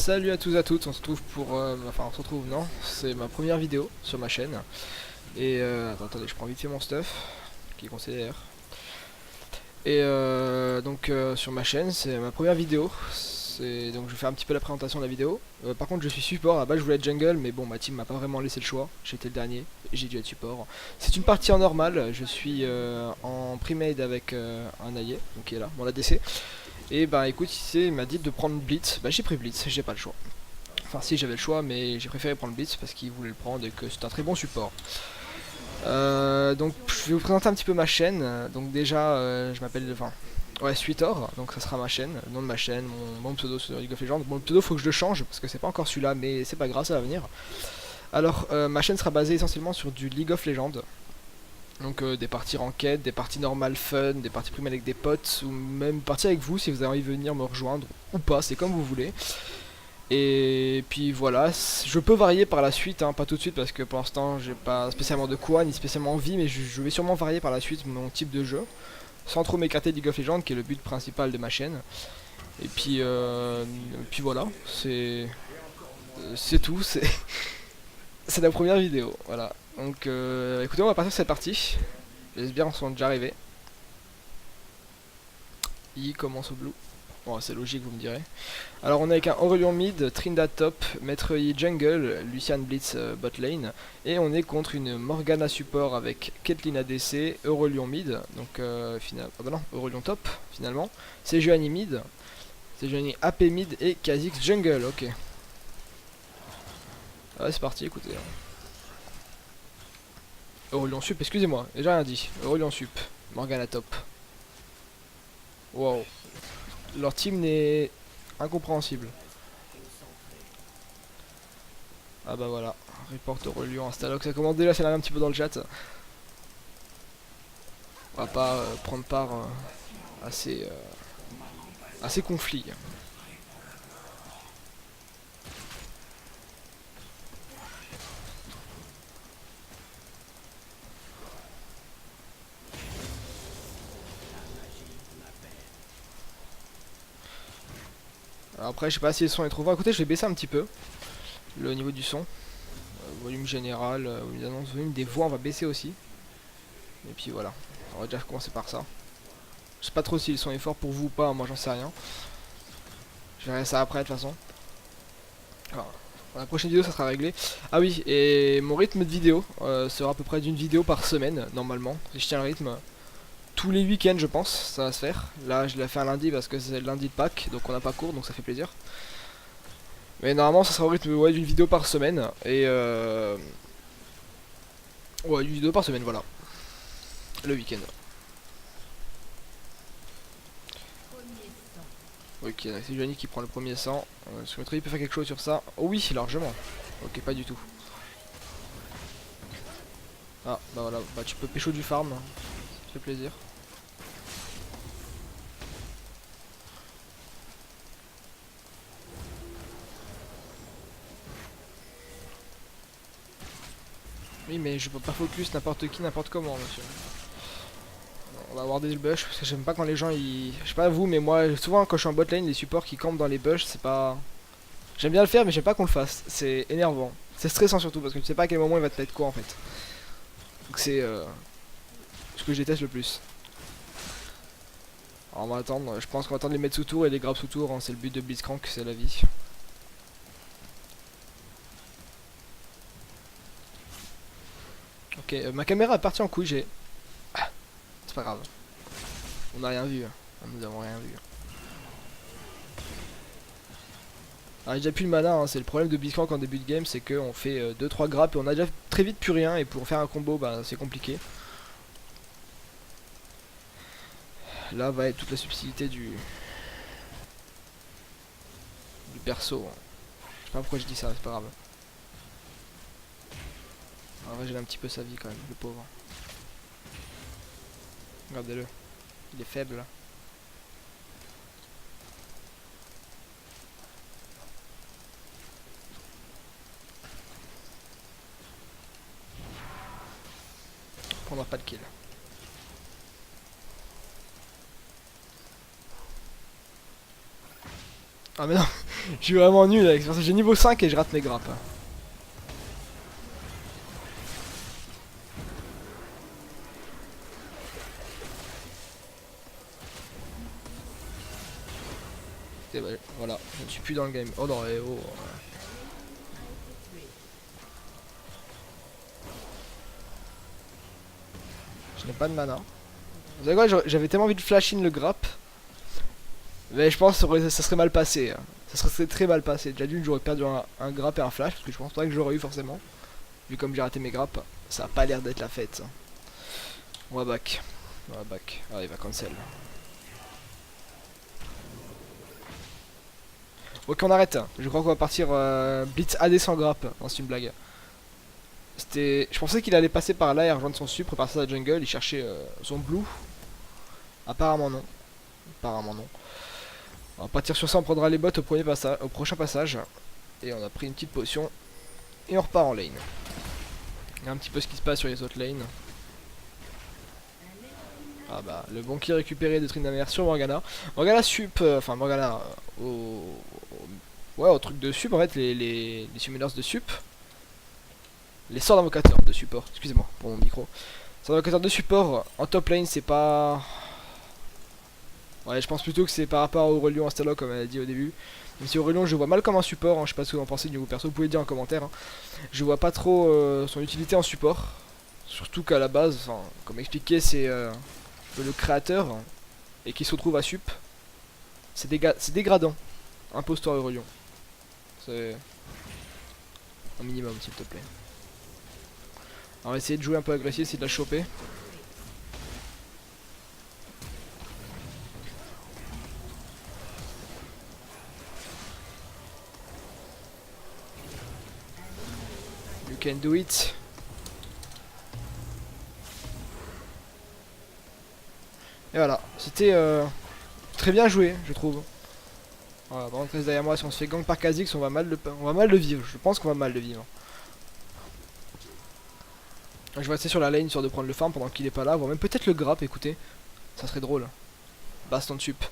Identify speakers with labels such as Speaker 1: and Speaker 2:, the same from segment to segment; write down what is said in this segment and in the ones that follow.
Speaker 1: Salut à tous et à toutes, on se retrouve pour... enfin on se retrouve, non, c'est ma première vidéo sur ma chaîne. Et attendez, je prends vite fait mon stuff, qui est conseillé d'ailleurs. Et sur ma chaîne, c'est ma première vidéo. Donc je vais faire un petit peu la présentation de la vidéo. Par contre je suis support, à la base je voulais être jungle, mais bon ma team m'a pas vraiment laissé le choix. J'étais le dernier, et j'ai dû être support. C'est une partie en normal, je suis en pre-made avec un allié, donc qui est là, mon ADC. Et bah écoute, il m'a dit de prendre Blitz, bah j'ai pris Blitz, j'ai pas le choix. Enfin si j'avais le choix, mais j'ai préféré prendre Blitz parce qu'il voulait le prendre et que c'est un très bon support. Donc je vais vous présenter un petit peu ma chaîne. Donc déjà je m'appelle, enfin ouais, Suitor, donc ça sera ma chaîne, le nom de ma chaîne, mon pseudo sur League of Legends. Bon, le pseudo faut que je le change parce que c'est pas encore celui-là, mais c'est pas grave, ça va venir. Alors ma chaîne sera basée essentiellement sur du League of Legends. Donc des parties ranked, des parties normales fun, des parties primaires avec des potes, ou même parties avec vous si vous avez envie de venir me rejoindre, ou pas, c'est comme vous voulez. Et puis voilà, je peux varier par la suite, hein, pas tout de suite parce que pour l'instant j'ai pas spécialement de quoi, ni spécialement envie, mais je vais sûrement varier par la suite mon type de jeu, sans trop m'écarter de League of Legends qui est le but principal de ma chaîne. Et puis voilà, c'est tout, c'est la première vidéo, voilà. Donc écoutez, on va passer à cette partie. J'espère qu'ils sont déjà arrivés. Il commence au blue. Bon, c'est logique, vous me direz. Alors, on est avec un Aurelion mid, Trinda top, Maître Yi jungle, Lucian Blitz bot lane. Et on est contre une Morgana support avec Caitlyn ADC, Aurelion mid. Donc, finalement. Ah bah non, Aurelion top, finalement. Sejuani mid, Sejuani AP mid et Kha'Zix jungle, ok. Ah ouais, c'est parti, écoutez. Aurelion sup, excusez-moi, j'ai rien dit. Aurelion sup, Morgana top. Wow. Leur team n'est incompréhensible. Ah bah voilà, report Aurelion, Instalock, ça commence déjà, c'est un petit peu dans le chat. On va pas prendre part à ces conflits. Alors après, je sais pas si le son est trop fort. Écoutez, je vais baisser un petit peu le niveau du son. Volume général, volume des voix, on va baisser aussi. Et puis voilà, on va déjà commencer par ça. Je sais pas trop si le son est fort pour vous ou pas, moi j'en sais rien. Je verrai ça après de toute façon. Alors, dans la prochaine vidéo ça sera réglé. Ah oui, et mon rythme de vidéo sera à peu près d'une vidéo par semaine, normalement. Si je tiens le rythme, tous les week-ends je pense, ça va se faire. Là je l'ai fait un lundi parce que c'est le lundi de Pâques, donc on n'a pas cours, donc ça fait plaisir. Mais normalement ça sera au rythme d'une vidéo par semaine. Et ouais, une vidéo par semaine, voilà. Le week-end. Ok, c'est Johnny qui prend le premier sang. Est-ce que il peut faire quelque chose sur ça? Oh oui, largement. Ok, pas du tout. Ah, bah voilà, bah tu peux pécho du farm. Ça fait plaisir. Oui, mais je peux pas focus n'importe qui, n'importe comment, monsieur. On va avoir des bush parce que j'aime pas quand les gens ils. Je sais pas vous, mais moi, souvent quand je suis en bot lane, les supports qui campent dans les bush, c'est pas. J'aime bien le faire, mais j'aime pas qu'on le fasse. C'est énervant. C'est stressant surtout parce que tu sais pas à quel moment il va te mettre quoi en fait. Donc c'est ce que je déteste le plus. Alors on va attendre, je pense qu'on va attendre de les mettre sous tour et les grabs sous tour, hein. C'est le but de Blitzcrank, c'est la vie. Ok, ma caméra est partie en couille, j'ai. Ah, c'est pas grave. On n'a rien vu. Nous avons rien vu. Alors, j'ai déjà plus le mana, hein. C'est le problème de Blitzcrank en début de game, c'est qu'on fait 2-3 grappes et on a déjà très vite plus rien. Et pour faire un combo, bah, c'est compliqué. Là va être toute la subtilité du perso, hein. Je sais pas pourquoi je dis ça, c'est pas grave. En vrai, j'ai un petit peu sa vie quand même, le pauvre. Regardez-le, il est faible là. On prendra pas de kill. Ah mais non, je suis vraiment nul avec ça. J'ai niveau 5 et je rate mes grappes. Et bah, voilà, je ne suis plus dans le game. Oh non, eh, oh. Je n'ai pas de mana. Vous savez quoi, j'avais tellement envie de flash in le grappe. Mais je pense que ça serait mal passé. Hein. Ça serait très mal passé. Déjà d'une, j'aurais perdu un grappe et un flash. Parce que je pense pas que j'aurais eu forcément. Vu comme j'ai raté mes grappes. Ça a pas l'air d'être la fête. On va back. On va back. Ah, il va cancel. Ok, on arrête. Je crois qu'on va partir Blitz AD sans grappe. Non, c'est une blague. Je pensais qu'il allait passer par là et rejoindre son supre, passer à la jungle. Il cherchait son blue. Apparemment non. Apparemment non. On va partir sur ça, on prendra les bots au prochain passage. Et on a pris une petite potion. Et on repart en lane. Il y a un petit peu ce qui se passe sur les autres lanes. Ah bah, le bon kill récupéré de Tryndamere sur Morgana. Morgana sup, enfin Morgana ouais, au truc de sup en fait, les summoners de sup. Les sorts d'invocateurs de support, excusez-moi pour mon micro. Sorts d'invocateurs de support en top lane, c'est pas... Ouais, je pense plutôt que c'est par rapport au Aurelion Astalock comme elle a dit au début. Même si Aurelion je vois mal comme un support, hein, je sais pas ce que vous en pensez du niveau perso, vous pouvez le dire en commentaire. Hein. Je vois pas trop son utilité en support. Surtout qu'à la base, comme expliqué, c'est le créateur et qui se retrouve à sup. C'est dégradant. Imposteur Aurelion. C'est un minimum s'il te plaît. On va essayer de jouer un peu agressif, essayer de la choper. You can do it. Et voilà, c'était très bien joué, je trouve. Voilà, par contre, reste derrière moi, si on se fait gang par Kha'Zix, on va mal le vivre. Je pense qu'on va mal le vivre. Je vais rester sur la lane, sur de prendre le farm pendant qu'il est pas là, voire même peut-être le grappe, écoutez. Ça serait drôle. Baston de sup.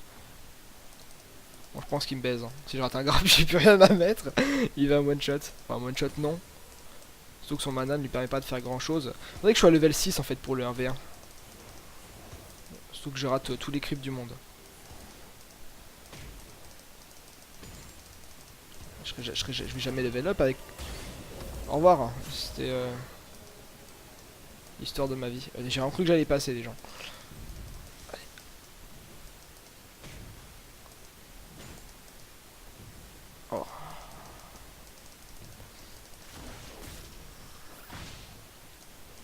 Speaker 1: Bon, je pense qu'il me baise. Hein. Si je rate un grappe, j'ai plus rien à mettre. Il va one shot. Enfin, one shot non. Surtout que son mana ne lui permet pas de faire grand chose. Faudrait que je sois à level 6 en fait pour le 1v1. Surtout que je rate tous les creeps du monde. Je vais jamais level up avec... Au revoir. C'était l'histoire de ma vie. J'ai vraiment cru que j'allais passer les gens. Allez. Oh.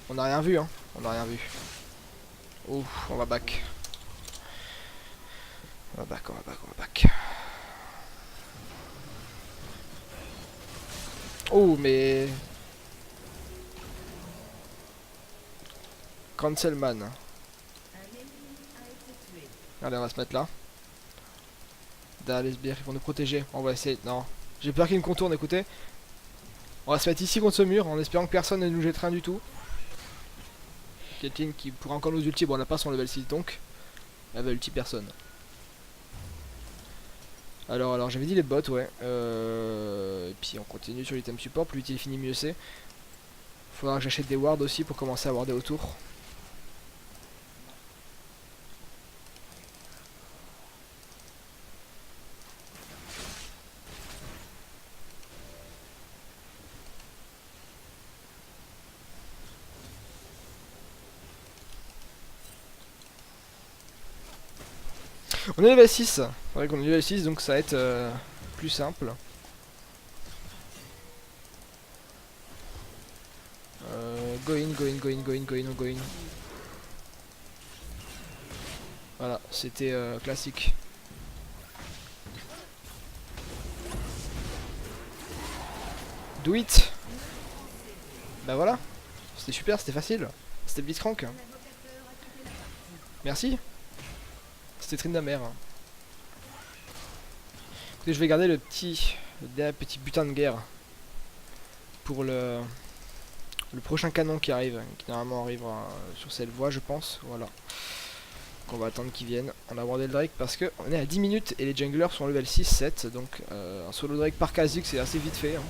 Speaker 1: On n'a rien vu hein. On n'a rien vu. Ouf, on va back. On va back, on va back, on va back. Oh mais... Cancelman. Allez, on va se mettre là. Derrière les sbires, ils vont nous protéger. On va essayer... Non. J'ai peur qu'ils me contournent, écoutez. On va se mettre ici contre ce mur, en espérant que personne ne nous jette rien du tout. Caitlyn qui pourra encore nous ulti. Bon, on n'a pas son level 6 donc. Elle va ulti personne. Alors j'avais dit les bots, ouais. Et puis on continue sur l'item support. Plus vite il finit, mieux c'est. Faudra que j'achète des wards aussi pour commencer à warder autour. On est level 6. C'est vrai qu'on est level 6 donc ça va être plus simple. Go in, go in, go in, go in, go in, go in. Voilà, c'était classique. Do it. Bah voilà. C'était super, c'était facile. C'était Blitzcrank. Merci. C'était Tryndamere. Écoutez, je vais garder le dernier petit butin de guerre pour le prochain canon qui arrive, qui normalement arrivera sur cette voie, je pense. Voilà. On va attendre qu'ils viennent. On a abordé le Drake parce que on est à 10 minutes et les junglers sont level 6-7. Donc un solo Drake par Kha'Zix c'est assez vite fait. Hein.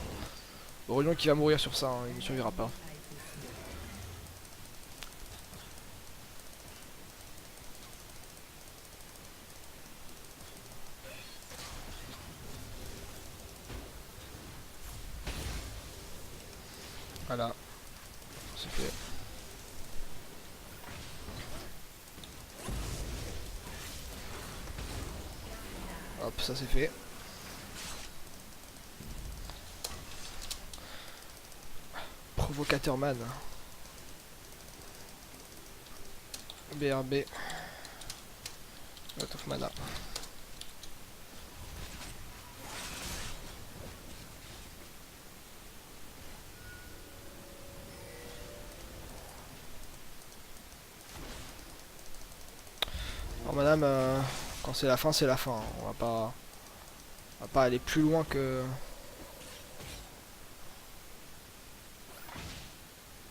Speaker 1: Aurélien qui va mourir sur ça, hein, il ne survivra pas. Voilà, c'est fait. Hop, ça c'est fait. Provocateur man. BRB. Out of mana. Alors madame, quand c'est la fin, c'est la fin. On va pas aller plus loin que...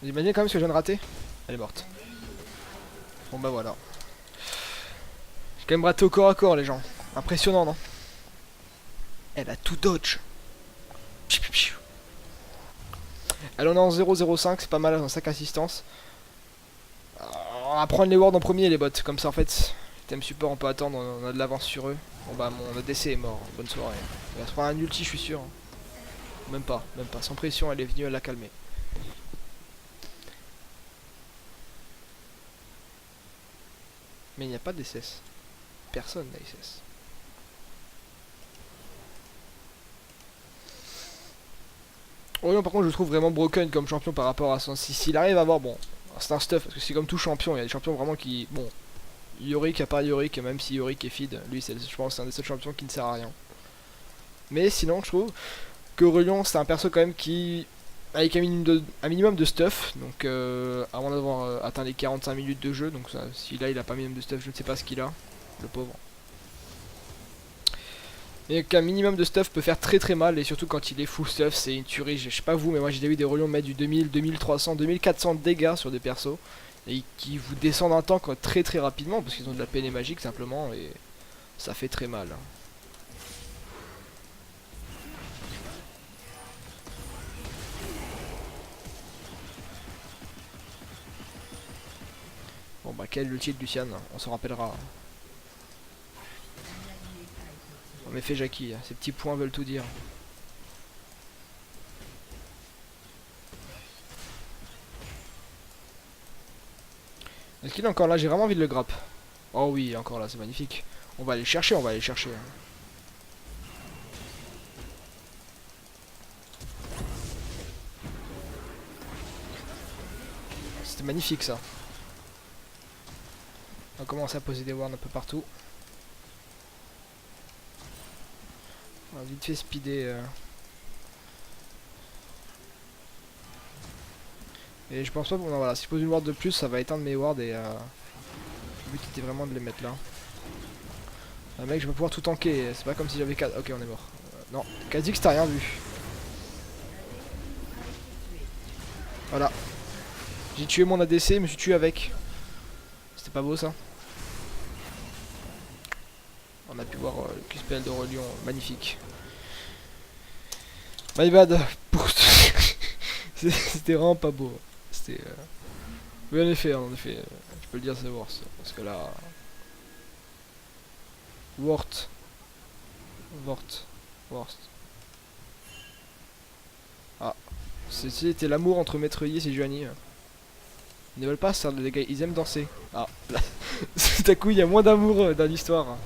Speaker 1: Vous imaginez quand même ce que je viens de rater? Elle est morte. Bon bah voilà. J'ai quand même raté au corps à corps les gens. Impressionnant non? Elle a tout dodge. Elle en est en 0,05, c'est pas mal dans 5 assistances. On va prendre les wards en premier les bots, comme ça en fait. Thème support on peut attendre, on a de l'avance sur eux. Bon bah mon ADC est mort, bonne soirée. Elle va se prendre un ulti je suis sûr. Même pas, sans pression elle est venue, elle l'a calmé. Mais il n'y a pas d'SS. Personne n'a SS. Orion par contre je le trouve vraiment broken comme champion par rapport à son... S'il arrive à avoir, bon, c'est un stuff, parce que c'est comme tout champion, il y a des champions vraiment qui... Bon, Yorick à part Yorick, même si Yorick est feed, lui je pense c'est un des seuls champions qui ne sert à rien. Mais sinon je trouve que Aurélien c'est un perso quand même qui... Avec un minimum de stuff, donc avant d'avoir atteint les 45 minutes de jeu, donc si là il a pas un minimum de stuff, je ne sais pas ce qu'il a, le pauvre. Mais qu'un minimum de stuff peut faire très mal, et surtout quand il est full stuff, c'est une tuerie. Je sais pas vous, mais moi j'ai déjà vu des Aurélien mettre du 2000, 2300, 2400 de dégâts sur des persos, et qui vous descendent un tank très rapidement, parce qu'ils ont de la PN magique simplement, et ça fait très mal. Bon bah quel ulti de Lucian, on s'en rappellera. En effet Jackie, ces petits points veulent tout dire. Est-ce qu'il est encore là? J'ai vraiment envie de le grappe. Oh oui, encore là, c'est magnifique. On va aller chercher, on va aller chercher. C'était magnifique ça. On va commencer à poser des wards un peu partout. On va vite fait speeder. Et je pense pas, bon, non, voilà, si je pose une ward de plus, ça va éteindre mes wards et le but était vraiment de les mettre là. Mec, je vais pouvoir tout tanker, c'est pas comme si j'avais 4. Ok, on est mort. Non, Kha'Zix, t'as rien vu. Voilà. J'ai tué mon ADC, je me suis tué avec. C'était pas beau ça? On a pu voir le QSPL de Aurélien, magnifique. My bad. C'était vraiment pas beau. C'était... Oui en effet, je peux le dire c'est worse. Parce que là... Worst. Ah. C'était l'amour entre Maître Yi et Giovanni. Ils ne veulent pas faire de dégâts, ils aiment danser. Ah, là, tout à coup il y a moins d'amour dans l'histoire.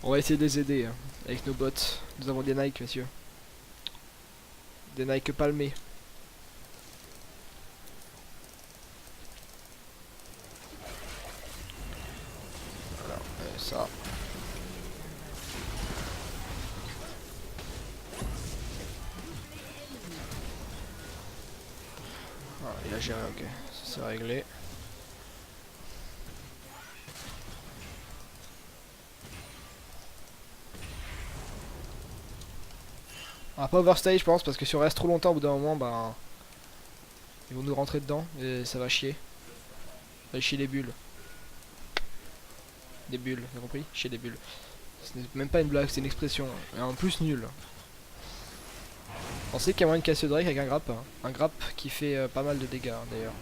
Speaker 1: On va essayer de les aider avec nos bots. Nous avons des Nike, messieurs. Des Nike palmés. Voilà, ça. Ah, il a géré, ok. Ça c'est réglé. On va pas overstay je pense parce que si on reste trop longtemps au bout d'un moment ben ils vont nous rentrer dedans et ça va chier. Ça va chier les bulles. Des bulles, t'as compris? Chier des bulles. Ce n'est même pas une blague, c'est une expression. Et en plus nul. On sait qu'il y a moyen de casser le Drake avec un grappe. Hein. Un grappe qui fait pas mal de dégâts d'ailleurs.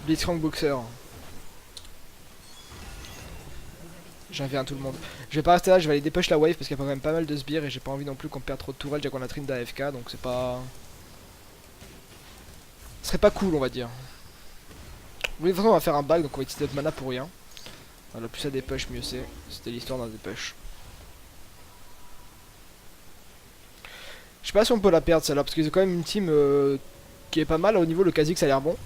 Speaker 1: Blitzcrank Boxer. J'invite tout le monde. Je vais pas rester là, je vais aller dépêcher la wave parce qu'il y a quand même pas mal de sbires et j'ai pas envie non plus qu'on perde trop de tourelles déjà qu'on a Trim d'AFK donc c'est pas... Ce serait pas cool on va dire. De toute façon on va faire un back donc on va utiliser notre mana pour rien. Voilà, plus ça dépêche mieux c'est. C'était l'histoire d'un dépêche. Je sais pas si on peut la perdre celle-là parce que c'est quand même une team qui est pas mal au niveau le Kha'Zix ça a l'air bon.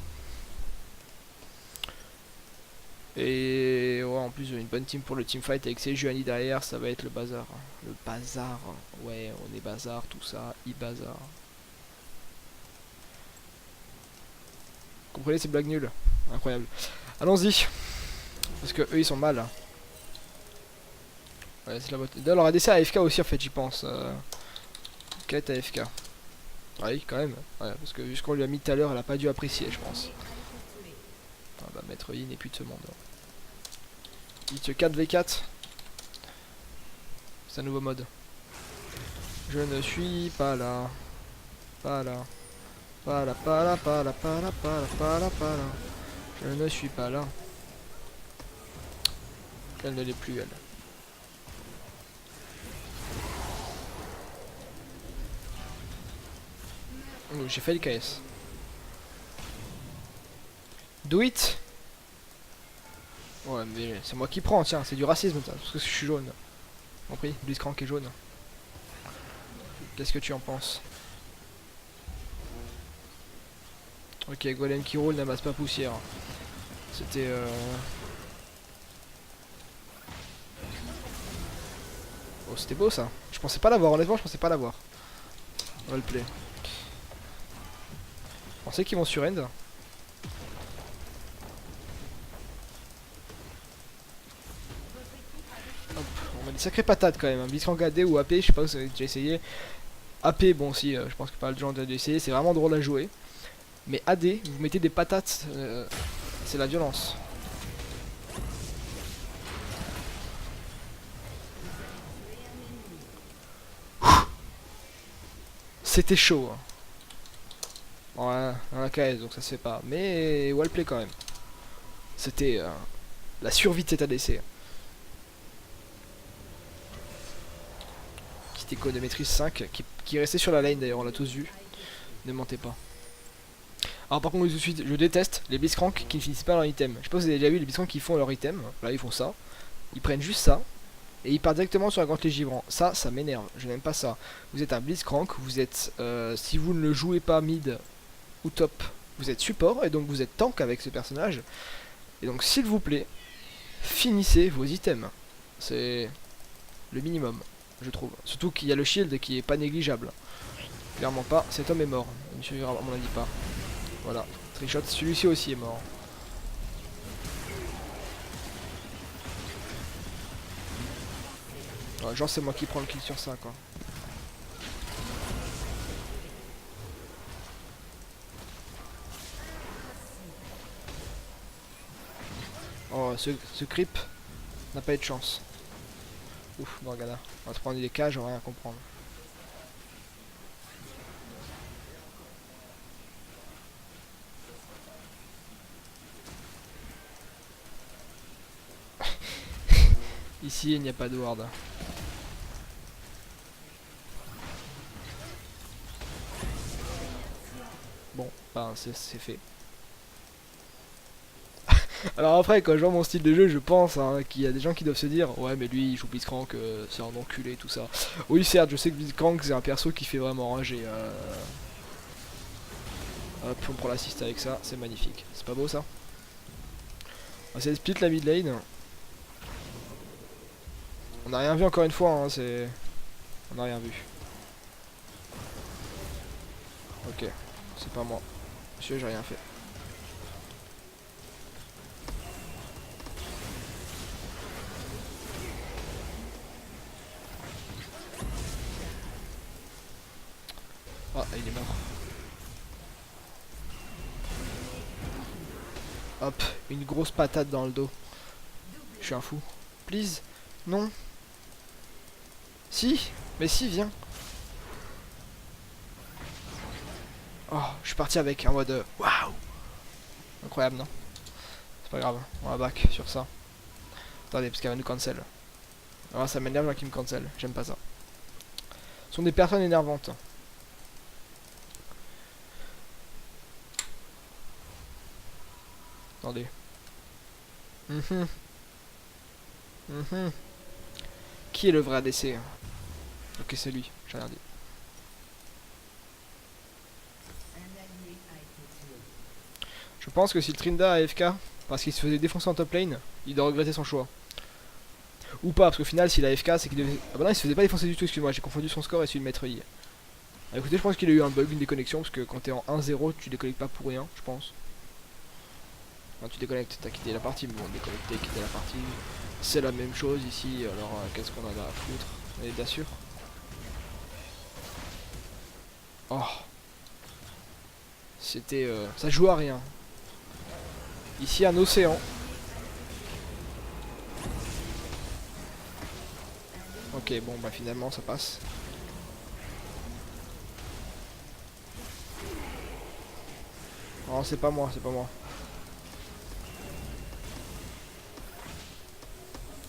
Speaker 1: Et ouais, en plus une bonne team pour le teamfight avec Sejuani derrière, ça va être le bazar. Le bazar, ouais, on est bazar, tout ça, bazar. Comprenez ces blagues nulles? Incroyable. Allons-y. Parce que eux ils sont mal. Ouais, c'est la beauté. D'ailleurs, leur ADC AFK aussi en fait, j'y pense. Quête AFK. Ah oui, quand même. Ouais, parce que vu ce qu'on lui a mis tout à l'heure, elle a pas dû apprécier, je pense. Ah bah, Maître Yi n'est plus de ce monde. Il te 4v4. C'est un nouveau mode. Je ne suis pas là. Pas là. Pas là, pas là, pas là, pas là, pas là, pas là, pas là. Je ne suis pas là. Elle ne l'est plus, elle. Oh, j'ai fait le KS. Do it. Ouais, mais c'est moi qui prends, tiens, c'est du racisme, ça, parce que je suis jaune. Compris, Blitzcrank est jaune. Qu'est-ce que tu en penses? Ok, Golem qui roule n'amasse pas poussière. C'était Oh, c'était beau ça. Je pensais pas l'avoir, honnêtement, je pensais pas l'avoir. Roleplay. Je pensais qu'ils vont sur end. Hop, on a des sacrées patates quand même. Hein. Blitzcrank AD ou AP, je sais pas si vous avez déjà essayé. AP, bon, si, je pense que pas mal de gens ont déjà essayé. C'est vraiment drôle à jouer. Mais AD, vous mettez des patates, c'est la violence. C'était chaud. Hein. Ouais, un KS, donc ça se fait pas. Mais wallplay quand même. C'était la survie de cet ADC. Kiteko de maîtrise 5, qui restait sur la lane d'ailleurs, on l'a tous vu. Ne mentez pas. Alors par contre tout de suite, je déteste les Blitzcrank qui ne finissent pas leur item. Je sais pas si vous avez déjà vu les Blitzcrank qui font leur item. Là ils font ça. Ils prennent juste ça. Et ils partent directement sur la grande légivrant. Ça m'énerve. Je n'aime pas ça. Vous êtes un Blitzcrank. Vous êtes, si vous ne le jouez pas mid ou top, vous êtes support. Et donc vous êtes tank avec ce personnage. Et donc s'il vous plaît, finissez vos items. C'est le minimum, je trouve. Surtout qu'il y a le shield qui est pas négligeable. Clairement pas. Cet homme est mort. Il ne survivra à mon avis pas. Voilà, trichot, celui-ci aussi est mort. Ouais, genre c'est moi qui prends le kill sur ça quoi. Oh, ce creep n'a pas eu de chance. Ouf, Morgana. On va te prendre des cages, on va rien comprendre. Ici, il n'y a pas de ward. Bon, ben c'est fait. Alors après, quand je vois mon style de jeu, je pense hein, qu'il y a des gens qui doivent se dire ouais mais lui il joue Blitzcrank, c'est un enculé tout ça. Oui certes, je sais que Blitzcrank c'est un perso qui fait vraiment rager. Hop, on prend l'assist avec ça, c'est magnifique. C'est pas beau ça? On va essayer de split la mid lane. On n'a rien vu encore une fois, hein, c'est... On n'a rien vu. Ok, c'est pas moi. Monsieur, j'ai rien fait. Ah, il est mort. Hop, une grosse patate dans le dos. Je suis un fou. Please. Non. Si. Mais si, viens. Oh, je suis parti avec en mode waouh. Incroyable, non? C'est pas grave, on va back sur ça. Attendez, parce qu'elle va nous cancel. Alors ça m'énerve là qui me cancel, j'aime pas ça. Ce sont des personnes énervantes. Attendez. Qui est le vrai ADC? Ok, c'est lui, j'ai rien dit. Je pense que si le Trinda a AFK, parce qu'il se faisait défoncer en top lane, il doit regretter son choix. Ou pas, parce qu'au final, s'il a AFK, c'est qu'il devait... Ah bah non, il se faisait pas défoncer du tout, excuse-moi, j'ai confondu son score et celui de Maître Yi. Ah, écoutez, je pense qu'il a eu un bug, une déconnexion, parce que quand t'es en 1-0, tu déconnectes pas pour rien, je pense. Enfin, tu déconnectes, t'as quitté la partie, mais bon, déconnecter, quitter la partie, c'est la même chose ici, alors qu'est-ce qu'on en a à foutre? Mais bien sûr. Oh. C'était... ça joue à rien. Ici, un océan. Ok, bon, bah finalement, ça passe. Non, c'est pas moi, c'est pas moi.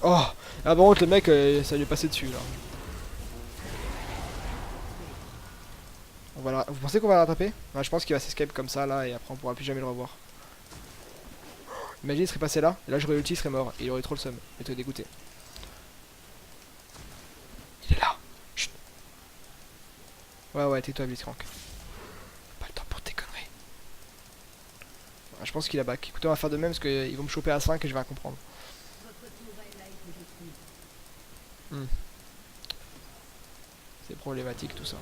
Speaker 1: Oh. Ah bon, le mec, ça lui est passé dessus, là. Vous pensez qu'on va le rattraper? Ouais, je pense qu'il va s'escape comme ça, là, et après on pourra plus jamais le revoir. Imagine, il serait passé là, et là j'aurais ulti, il serait mort, et il aurait trop le seum. Il était dégoûté. Il est là. Chut. Ouais, tais-toi, Blitzcrank. Pas le temps pour tes conneries. Ouais, je pense qu'il a back. Écoutez, on va faire de même, parce qu'ils vont me choper à 5 et je vais rien comprendre. C'est problématique tout ça.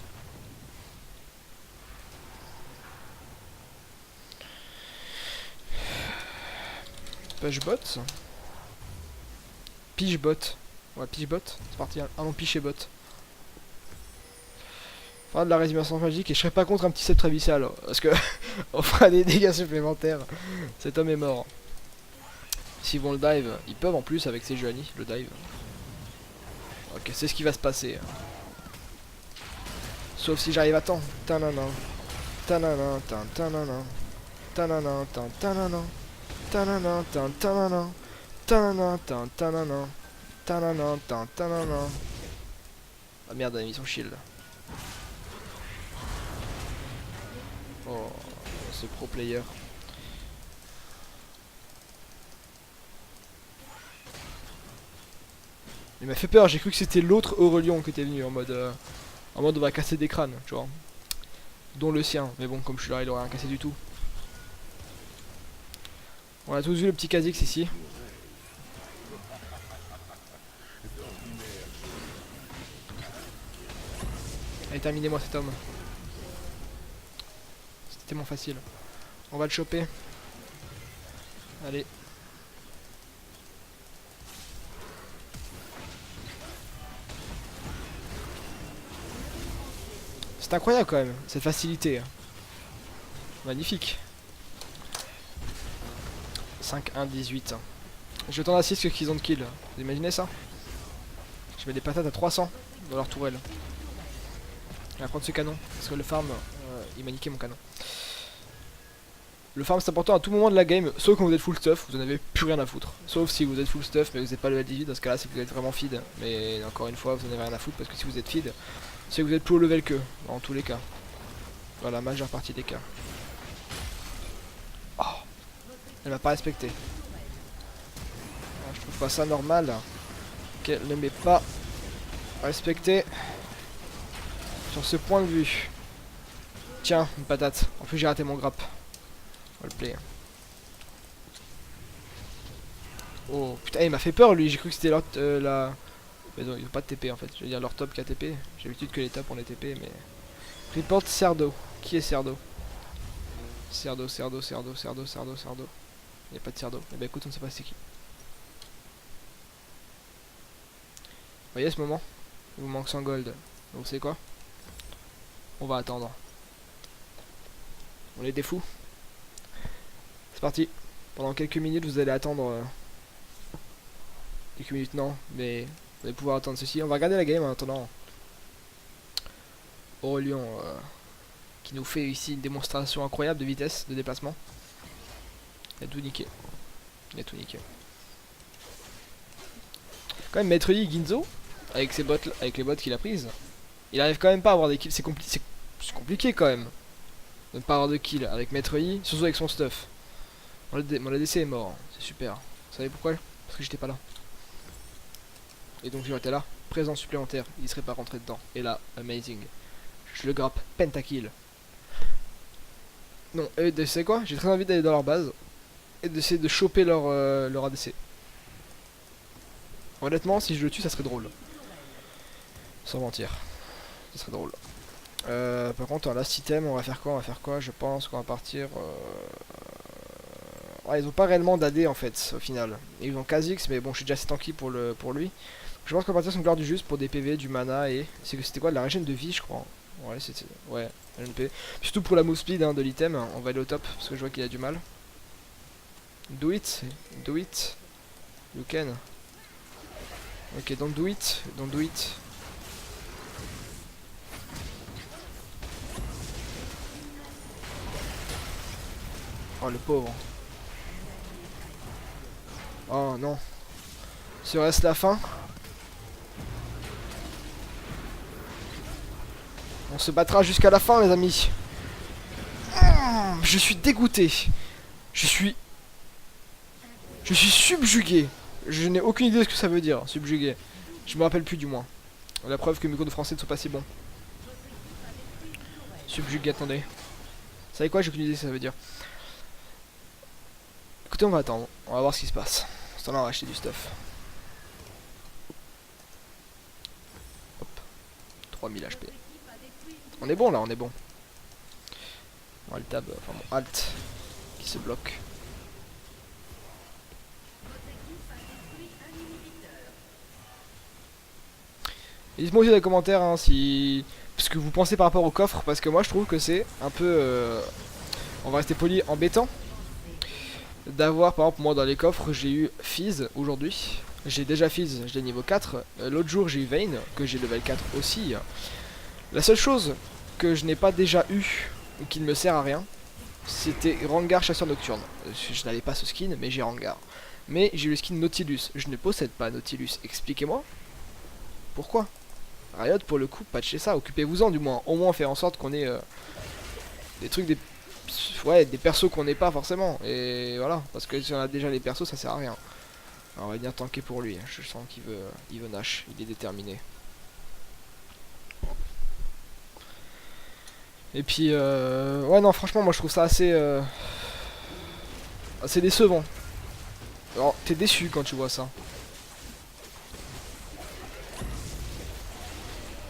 Speaker 1: Pushbot. Pigebot. Ouais, Pigebot. C'est parti. Ah non, Pichet-bot. Enfin, de la résumation magique et je serais pas contre un petit set abyssal. Parce que on fera des dégâts supplémentaires. Cet homme est mort. S'ils vont le dive, ils peuvent en plus avec ces Johnny, le dive. Ok, c'est ce qui va se passer. Sauf si j'arrive à temps. Tanana. Tanana. Tanana. Tanana. Tanana. Tanana. Tanana. Tanana. Tanana. Tanana. Tanana. Ah merde, elle a mis son shield. Oh, ce pro player. Il m'a fait peur, j'ai cru que c'était l'autre Aurelion qui était venu en mode on va casser des crânes, tu vois. Dont le sien, mais bon, comme je suis là, il aurait rien cassé du tout. On a tous vu le petit Kha'Zix ici. Allez, terminez-moi cet homme. C'était tellement facile. On va le choper. Allez. C'est incroyable quand même, cette facilité. Magnifique. 5-1-18. Je tente à 6 qu'ils ont de kill. Vous imaginez ça? Je mets des patates à 300 dans leur tourelle. Je vais prendre ce canon, parce que le farm, il m'a niqué mon canon. Le farm c'est important à tout moment de la game, sauf quand vous êtes full stuff, vous en avez plus rien à foutre. Sauf si vous êtes full stuff mais vous n'êtes pas level 18, dans ce cas là c'est que vous êtes vraiment feed. Mais encore une fois vous en avez rien à foutre parce que si vous êtes feed, c'est que vous êtes plus haut level qu'eux, dans tous les cas. Dans la majeure partie des cas. Oh, elle m'a pas respecté. Je trouve pas ça normal qu'elle ne m'ait pas respecté sur ce point de vue. Tiens, une patate. En plus j'ai raté mon grappe. On va le play. Oh putain, il m'a fait peur lui, j'ai cru que c'était la... Mais non, ils ont pas de TP en fait, je veux dire leur top qui a TP. J'ai l'habitude que les tops ont des TP mais... Report Cerdo. Qui est Cerdo? Cerdo. Il n'y a pas de Cerdo. Eh ben écoute, on ne sait pas c'est qui. Vous voyez ce moment? Il vous manque 100 gold. Donc vous savez quoi? On va attendre. On est des fous. C'est parti. Pendant quelques minutes, vous allez attendre... quelques minutes, non. Mais vous allez pouvoir attendre ceci. On va regarder la game en attendant. Aurélien qui nous fait ici une démonstration incroyable de vitesse, de déplacement. Il a tout niqué. Il a tout niqué. Quand même, Maître Yi Ginzo, avec ses bots, avec les bots qu'il a prises, il arrive quand même pas à avoir des kills. C'est compliqué quand même de ne pas avoir de kills avec Maître Yi, surtout avec son stuff. Mon ADC est mort, c'est super. Vous savez pourquoi? Parce que j'étais pas là. Et donc j'aurais été là, présent supplémentaire, il serait pas rentré dedans. Et là, amazing. Je le grappe, pentakill. Non, et tu sais quoi? J'ai très envie d'aller dans leur base et d'essayer de choper leur ADC. Honnêtement, si je le tue, ça serait drôle. Sans mentir. Ça serait drôle. Par contre, en last item, on va faire quoi? Je pense qu'on va partir... Ouais, ils ont pas réellement d'AD en fait, au final. Ils ont Kha'Zix, mais bon, je suis déjà assez tanky pour lui. Je pense qu'on va partir sur une gloire du juste pour des PV, du mana et... C'était quoi? De la régène de vie, je crois. Ouais, c'était... Ouais, LNP. Surtout pour la move speed hein, de l'item, on va aller au top, parce que je vois qu'il a du mal. Do it. Do it. You can. Ok, don't do it. Don't do it. Oh, le pauvre. Oh, non. Serait-ce la fin? On se battra jusqu'à la fin, les amis. Je suis dégoûté. Je suis subjugué. Je n'ai aucune idée de ce que ça veut dire, subjugué. Je me rappelle plus du moins. La preuve que mes cours de français ne sont pas si bons. Subjugué, attendez. Vous savez quoi? J'ai aucune idée de ce que ça veut dire. Écoutez, on va attendre. On va voir ce qui se passe. En ce temps-là, on va acheter du stuff. Hop. 3000 HP. On est bon là, on est bon. Alt tab, enfin bon, alt qui se bloque. Dites-moi aussi dans les commentaires hein, si... ce que vous pensez par rapport au coffre, parce que moi je trouve que c'est un peu... On va rester poli, embêtant. D'avoir, par exemple, moi dans les coffres, j'ai eu Fizz aujourd'hui. J'ai déjà Fizz, je l'ai niveau 4. L'autre jour j'ai eu Vayne, que j'ai level 4 aussi. La seule chose que je n'ai pas déjà eu, ou qui ne me sert à rien, c'était Rengar chasseur nocturne. Je n'avais pas ce skin, mais j'ai Rengar. Mais j'ai le skin Nautilus. Je ne possède pas Nautilus. Expliquez-moi. Pourquoi? Riot, pour le coup, patchez ça. Occupez-vous-en du moins. Au moins faire en sorte qu'on ait des trucs, ouais, des persos qu'on n'ait pas forcément. Et voilà. Parce que si on a déjà les persos, ça sert à rien. Alors, on va bien tanker pour lui. Je sens qu'il veut Nash. Il est déterminé. Et puis, ouais, non, franchement, moi je trouve ça assez décevant. Alors, t'es déçu quand tu vois ça.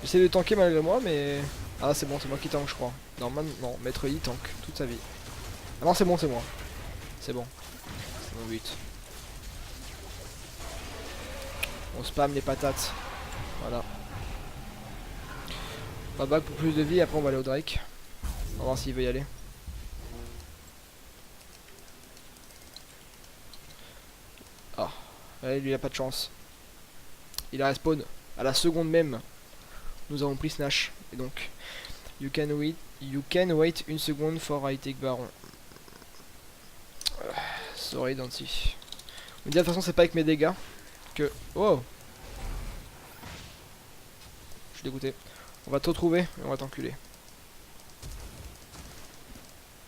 Speaker 1: J'essaie de tanker malgré moi, mais... Ah, c'est bon, c'est moi qui tank, je crois. Non, non, Maître Yi tank toute sa vie. Ah non, c'est bon, c'est moi. C'est bon. C'est mon but. On spam les patates. Voilà. On va back pour plus de vie, après on va aller au Drake. On va voir s'il veut y aller. Ah, ouais, lui il a pas de chance. Il a respawn à la seconde même. Nous avons pris Snash. Et donc, you can wait une seconde for I take Baron. Sorry, Dancy. On dit de toute façon, c'est pas avec mes dégâts que. Oh! Je suis dégoûté. On va te retrouver et on va t'enculer.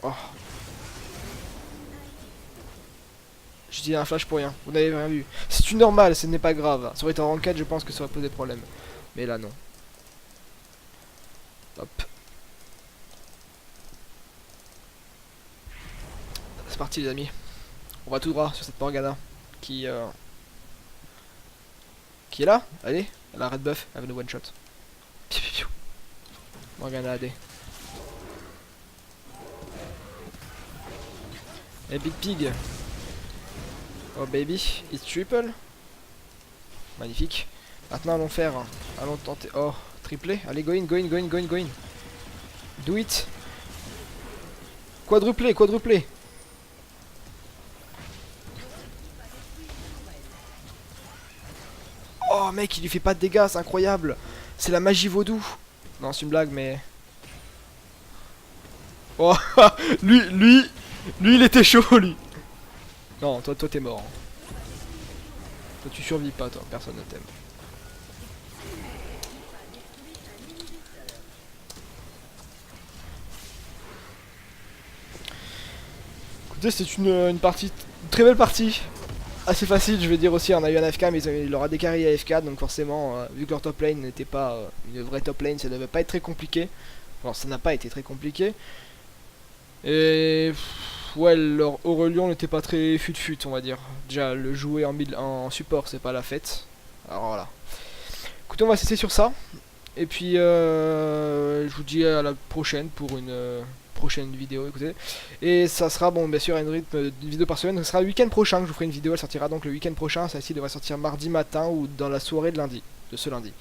Speaker 1: Oh. J'ai tiré un flash pour rien. Vous n'avez rien vu. C'est une normale, ce n'est pas grave. Ça aurait été en ranked, je pense que ça aurait posé problème. Mais là, non. Hop. C'est parti, les amis. On va tout droit sur cette Morgana qui est là. Allez, elle a red buff, elle va nous one shot. Piu, piu, piu. Morgana AD. Et Big Pig. Oh baby, it's triple. Magnifique. Maintenant allons faire. Allons tenter. Oh, triplé. Allez, go in, go in, go in, go in, go in. Do it. Quadruplé, quadruplé. Oh mec, il lui fait pas de dégâts, c'est incroyable. C'est la magie vaudou. Non, c'est une blague, mais... Oh, lui, il était chaud, lui. Non, toi t'es mort. Toi tu survis pas, toi, personne ne t'aime. Écoutez, c'était une partie, une très belle partie. Assez facile, je vais dire aussi. On a eu un AFK, mais il aura des carries AFK, donc forcément, vu que leur top lane n'était pas une vraie top lane, ça devait pas être très compliqué. Alors, ça n'a pas été très compliqué. Et ouais, leur Aurelion n'était pas très fut-fut, on va dire. Déjà, le jouer en support, c'est pas la fête. Alors voilà. Écoutez, on va cesser sur ça. Et puis, je vous dis à la prochaine pour une prochaine vidéo. Écoutez. Et ça sera, bon, bien sûr, à une rythme d'une vidéo par semaine. Ce sera le week-end prochain que je vous ferai une vidéo. Elle sortira donc le week-end prochain. Celle-ci devrait sortir mardi matin ou dans la soirée de lundi. De ce lundi.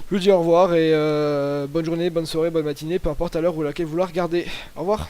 Speaker 1: Je vous dis au revoir et bonne journée, bonne soirée, bonne matinée, peu importe à l'heure où laquelle vous la regardez. Au revoir.